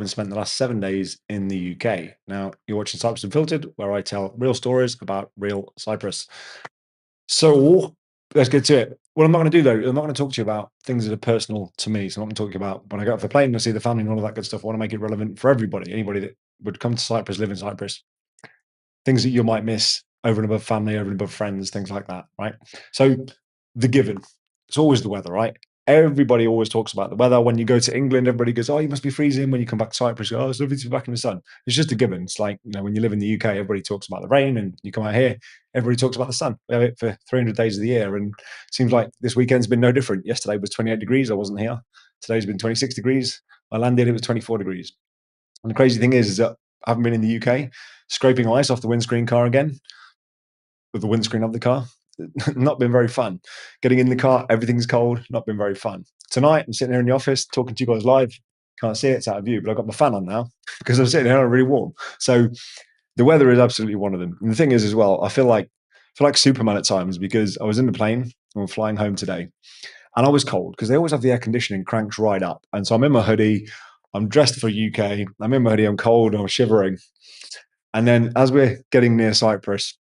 and spent the last 7 days in the UK. Now, you're watching Cyprus Unfiltered, where I tell real stories about real Cyprus. So let's get to it. What I'm not going to do, though, I'm not going to talk to you about things that are personal to me. So I'm not going to talk to you about when I go off the plane and I see the family and all of that good stuff. I want to make it relevant for everybody, anybody that would come to Cyprus, live in Cyprus, things that you might miss over and above family, over and above friends, things like that, right? So the given, it's always the weather, right? Everybody always talks about the weather. When you go to England, everybody goes, "Oh, you must be freezing." When you come back to Cyprus, you go, "Oh, it's lovely to be back in the sun." It's just a given. It's like, when you live in the UK, everybody talks about the rain, and you come out here, everybody talks about the sun. We have it for 300 days of the year, and it seems like this weekend's been no different. Yesterday was 28 degrees. I wasn't here. Today's been 26 degrees. I landed, it was 24 degrees. And the crazy thing is that I haven't been in the UK, scraping ice off the windscreen car again, with the windscreen of the car. Not been very fun. Getting in the car, everything's cold, not been very fun. Tonight, I'm sitting here in the office talking to you guys live. Can't see it, it's out of view, but I've got my fan on now because I'm sitting here and I'm really warm. So the weather is absolutely one of them. And the thing is as well, I feel like Superman at times because I was in the plane and we're flying home today and I was cold because they always have the air conditioning cranked right up. And so I'm in my hoodie, I'm dressed for UK, I'm in my hoodie, I'm cold, I'm shivering. And then as we're getting near Cyprus,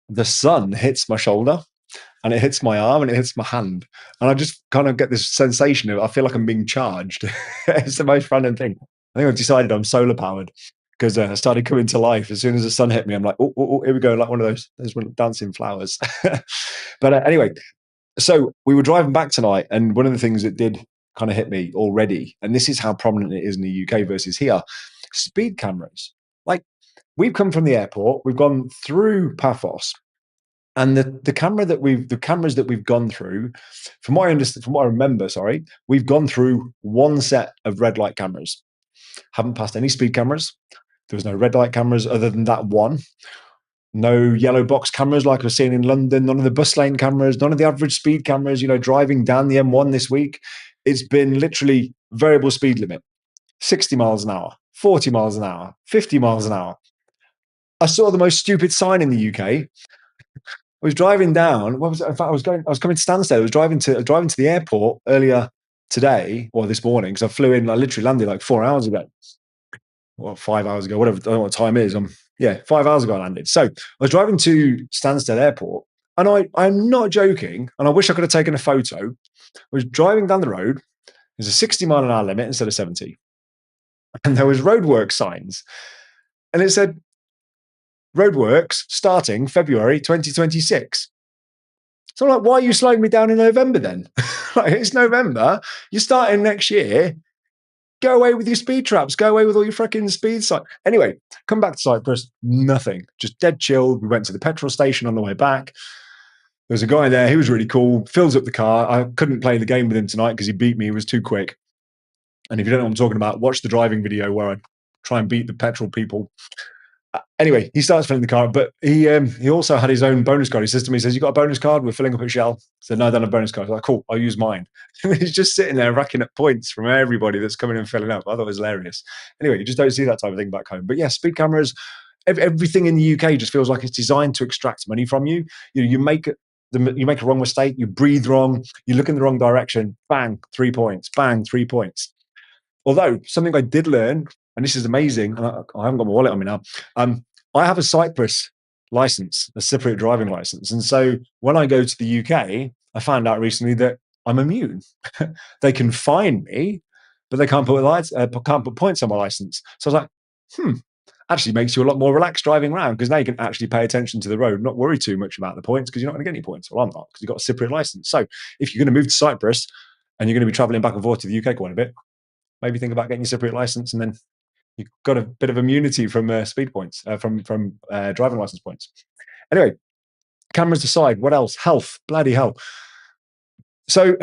the sun hits my shoulder and it hits my arm and it hits my hand. And I just kind of get this sensation of, I feel like I'm being charged. It's the most random thing. I think I've decided I'm solar powered because I started coming to life. As soon as the sun hit me, I'm like, oh, here we go. Like one of those dancing flowers. But anyway, so we were driving back tonight. And one of the things that did kind of hit me already, and this is how prominent it is in the UK versus here, speed cameras. Like, we've come from the airport, we've gone through Paphos, and the cameras that we've gone through, from what I remember, we've gone through one set of red light cameras. Haven't passed any speed cameras. There was no red light cameras other than that one. No yellow box cameras like we've seen in London. None of the bus lane cameras. None of the average speed cameras. Driving down the M1 this week, it's been literally variable speed limit: 60 miles an hour, 40 miles an hour, 50 miles an hour. I saw the most stupid sign in the UK. I was driving down. What was it? In fact, I was coming to Stansted. I was driving to the airport earlier today, or this morning, because I flew in. I literally landed like 4 hours ago, or 5 hours ago, whatever. I don't know what time it is. 5 hours ago I landed. So I was driving to Stansted Airport, and I'm not joking. And I wish I could have taken a photo. I was driving down the road. There's a 60 mile an hour limit instead of 70, and there was roadwork signs, and it said, "Roadworks starting February 2026. So I'm like, why are you slowing me down in November then? Like, it's November. You're starting next year. Go away with your speed traps. Go away with all your freaking speed signs." Anyway, come back to Cyprus. Nothing. Just dead chill. We went to the petrol station on the way back. There was a guy there. He was really cool. Fills up the car. I couldn't play the game with him tonight because he beat me. He was too quick. And if you don't know what I'm talking about, watch the driving video where I try and beat the petrol people. Anyway, he starts filling the car, but he also had his own bonus card. He says to me, "You got a bonus card? We're filling up at Shell." I said, "No, I don't have a bonus card." I was like, "Cool, I'll use mine." And he's just sitting there racking up points from everybody that's coming and filling up. I thought it was hilarious. Anyway, you just don't see that type of thing back home. But yeah, speed cameras, everything in the UK just feels like it's designed to extract money from you. You make a wrong mistake, you breathe wrong, you look in the wrong direction, bang, 3 points, bang, 3 points. Although something I did learn, and this is amazing, and I haven't got my wallet on me now. I have a Cyprus license, a Cypriot driving license, and so when I go to the UK, I found out recently that I'm immune. They can fine me, but they can't put points on my license. So I was like, actually makes you a lot more relaxed driving around because now you can actually pay attention to the road, not worry too much about the points because you're not going to get any points. Well, I'm not, because you've got a Cypriot license. So if you're going to move to Cyprus and you're going to be traveling back and forth to the UK quite a bit, maybe think about getting your Cypriot license, and then you've got a bit of immunity from speed points, from driving license points. Anyway, cameras aside, what else? Health, bloody hell. So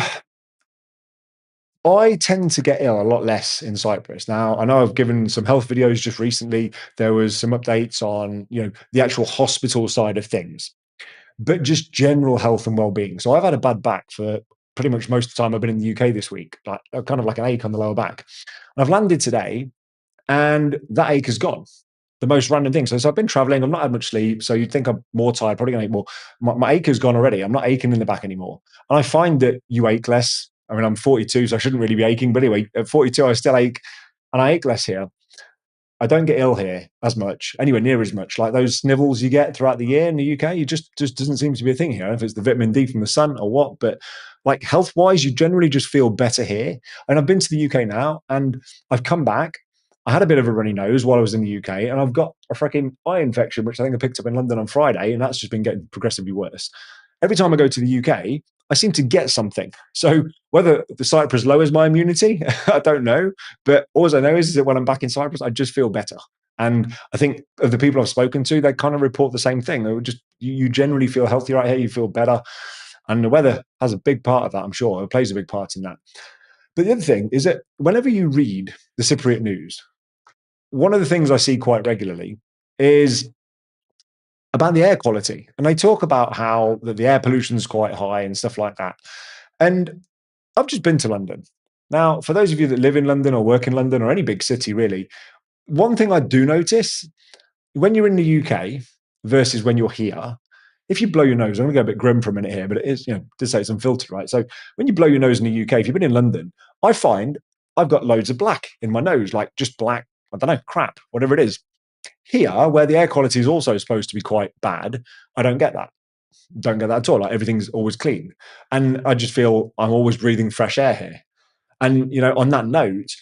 I tend to get ill a lot less in Cyprus. Now, I know I've given some health videos just recently. There was some updates on, the actual hospital side of things, but just general health and well-being. So I've had a bad back for pretty much most of the time I've been in the UK this week, like kind of like an ache on the lower back. And I've landed today, and that ache is gone. The most random thing. So I've been traveling. I've not had much sleep. So you'd think I'm more tired, probably going to ache more. My ache has gone already. I'm not aching in the back anymore. And I find that you ache less. I mean, I'm 42, so I shouldn't really be aching. But anyway, at 42, I still ache and I ache less here. I don't get ill here as much, anywhere near as much. Like those snivels you get throughout the year in the UK, you just doesn't seem to be a thing here. I don't know if it's the vitamin D from the sun or what, but like health wise, you generally just feel better here. And I've been to the UK now, and I've come back. I had a bit of a runny nose while I was in the UK, and I've got a freaking eye infection, which I think I picked up in London on Friday, and that's just been getting progressively worse. Every time I go to the UK, I seem to get something. So whether the Cyprus lowers my immunity, I don't know. But all I know is that when I'm back in Cyprus, I just feel better. And I think of the people I've spoken to, they kind of report the same thing. They would just you generally feel healthier right here, you feel better. And the weather has a big part of that, I'm sure. It plays a big part in that. But the other thing is that whenever you read the Cypriot news, one of the things I see quite regularly is about the air quality. And they talk about how the air pollution is quite high and stuff like that. And I've just been to London. Now, for those of you that live in London or work in London or any big city, really, one thing I do notice when you're in the UK versus when you're here, if you blow your nose, I'm going to go a bit grim for a minute here, but it is, to say it's unfiltered, right? So when you blow your nose in the UK, if you've been in London, I find I've got loads of black in my nose, like just black, I don't know, crap, whatever it is. Here, where the air quality is also supposed to be quite bad, I don't get that. Don't get that at all. Like everything's always clean. And I just feel I'm always breathing fresh air here. And, on that note,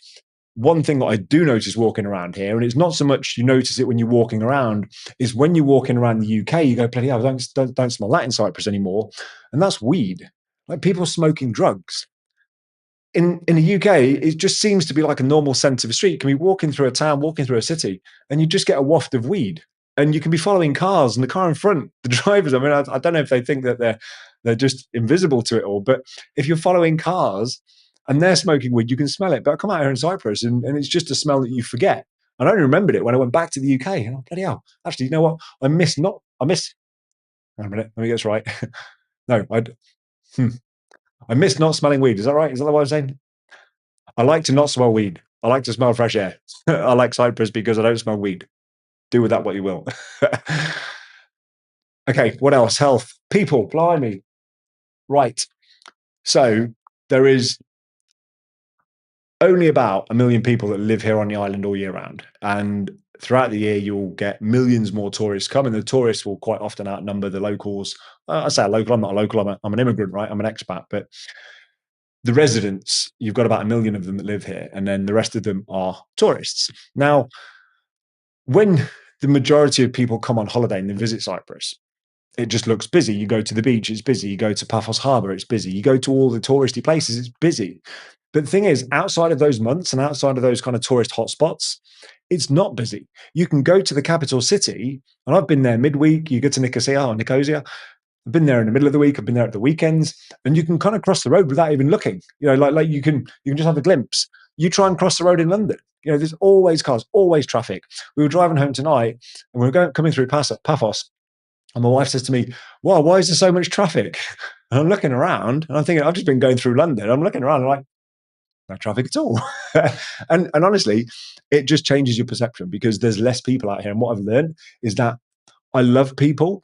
one thing that I do notice walking around here, and it's not so much you notice it when you're walking around, is when you're walking around the UK, you go, bloody hell, don't smell that in Cyprus anymore. And that's weed. Like people smoking drugs. In the UK, it just seems to be like a normal scent of a street. You can be walking through a town, walking through a city, and you just get a waft of weed. And you can be following cars, and the car in front, the drivers. I mean, I don't know if they think that they're just invisible to it all, but if you're following cars and they're smoking weed, you can smell it. But I come out here in Cyprus, and it's just a smell that you forget. And I only remembered it when I went back to the UK. And bloody hell! Actually, you know what? I miss. Hang on a minute. Let me get this right. No, I miss not smelling weed. Is that right? Is that what I was saying? I like to not smell weed. I like to smell fresh air. I like Cyprus because I don't smell weed. Do with that what you will. Okay, what else? Health. People, blimey. Right. So there is only about 1 million people that live here on the island all year round. And throughout the year, you'll get millions more tourists come, and the tourists will quite often outnumber the locals. I say a local, I'm not a local, I'm an immigrant, right? I'm an expat. But the residents, you've got about 1 million of them that live here, and then the rest of them are tourists. Now, when the majority of people come on holiday and they visit Cyprus, it just looks busy. You go to the beach, it's busy. You go to Paphos Harbour, it's busy. You go to all the touristy places, it's busy. But the thing is, outside of those months and outside of those kind of tourist hotspots, it's not busy. You can go to the capital city, and I've been there midweek. You go to Nicosia. I've been there in the middle of the week. I've been there at the weekends, and you can kind of cross the road without even looking. Like you can just have a glimpse. You try and cross the road in London. There's always cars, always traffic. We were driving home tonight, and we were coming through Paphos, and my wife says to me, "Wow, why is there so much traffic?" And I'm looking around, and I'm thinking, I've just been going through London. I'm looking around, and I'm like, no traffic at all. and honestly, it just changes your perception because there's less people out here. And what I've learned is that I love people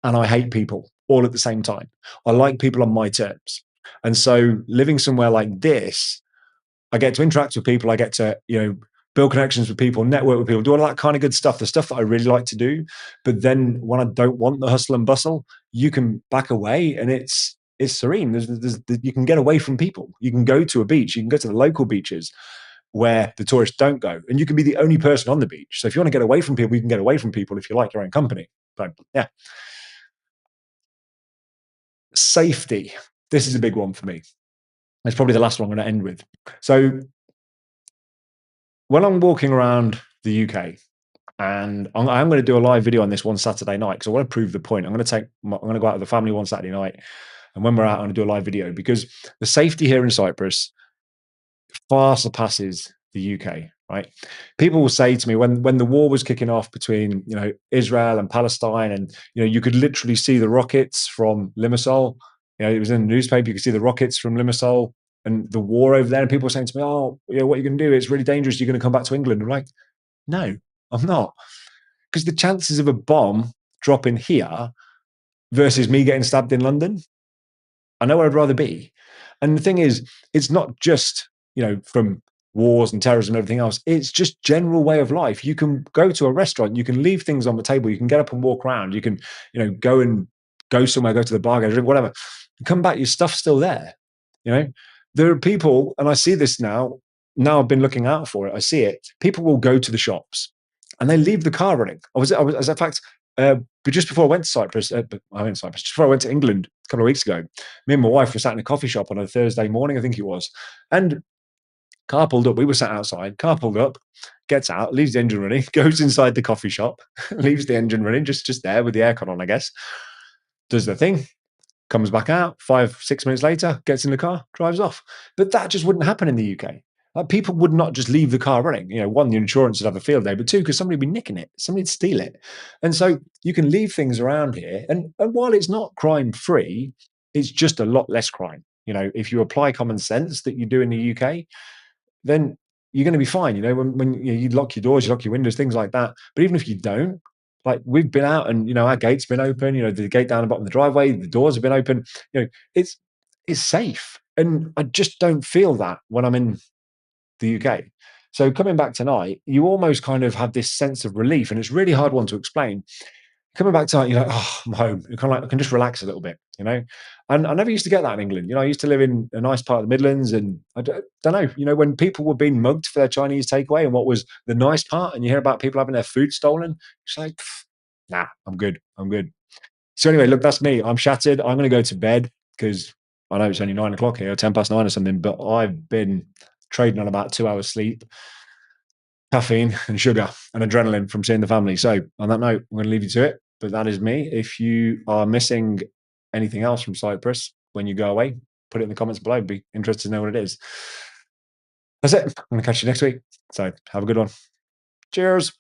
and I hate people all at the same time. I like people on my terms. And so living somewhere like this, I get to interact with people. I get to, build connections with people, network with people, do all that kind of good stuff, the stuff that I really like to do. But then when I don't want the hustle and bustle, you can back away and it's serene. You can get away from people. You can go to a beach. You can go to the local beaches where the tourists don't go, and you can be the only person on the beach. So if you want to get away from people, you can get away from people if you like your own company. But yeah, safety. This is a big one for me. It's probably the last one I'm going to end with. So when I'm walking around the UK, and I'm going to do a live video on this one Saturday night because I want to prove the point. I'm going to go out with the family one Saturday night, and when we're out, I'm going to do a live video because the safety here in Cyprus far surpasses the UK. Right? People will say to me when the war was kicking off between Israel and Palestine, and you could literally see the rockets from Limassol. It was in the newspaper. You could see the rockets from Limassol and the war over there. And people were saying to me, "Oh, what are you going to do? It's really dangerous. You're going to come back to England." I'm like, "No, I'm not," because the chances of a bomb dropping here versus me getting stabbed in London, I know where I'd rather be. And the thing is, it's not just from wars and terrorism and everything else. It's just general way of life. You can go to a restaurant, you can leave things on the table, you can get up and walk around, you can, go somewhere, go to the bar, go drink, whatever. You come back, your stuff's still there. You know, there are people, and I see this now. Now I've been looking out for it. I see it. People will go to the shops and they leave the car running. As in fact, but just before I went to Cyprus, I went to Cyprus, just before I went to England a couple of weeks ago, me and my wife were sat in a coffee shop on a Thursday morning, I think it was, and car pulled up. We were sat outside. Car pulled up, gets out, leaves the engine running, goes inside the coffee shop, leaves the engine running, just there with the aircon on, I guess. Does the thing, comes back out 5, 6 minutes later, gets in the car, drives off. But that just wouldn't happen in the UK. People would not just leave the car running. One, the insurance would have a field day, but two, because somebody would be nicking it, somebody would steal it. And so you can leave things around here. And while it's not crime free, it's just a lot less crime. If you apply common sense that you do in the UK, then you're going to be fine. When you lock your doors, you lock your windows, things like that. But even if you don't, like we've been out and our gate's been open. The gate down the bottom of the driveway, the doors have been open. It's safe, and I just don't feel that when I'm in the UK. So coming back tonight, you almost kind of have this sense of relief, and it's really hard one to explain. Coming back tonight, you're like, oh, I'm home. You're kind of like, I can just relax a little bit. And I never used to get that in England. I used to live in a nice part of the Midlands, and I don't know, when people were being mugged for their Chinese takeaway and what was the nice part, and you hear about people having their food stolen, it's like, nah, I'm good. I'm good. So anyway, look, that's me. I'm shattered. I'm going to go to bed because I know it's only 9 o'clock here, 10 past 9 or something, but I've been trading on about 2 hours sleep, caffeine and sugar and adrenaline from seeing the family. So on that note, I'm going to leave you to it. But that is me. If you are missing anything else from Cyprus when you go away, put it in the comments below. Be interested to know what it is. That's it. I'm going to catch you next week. So have a good one. Cheers.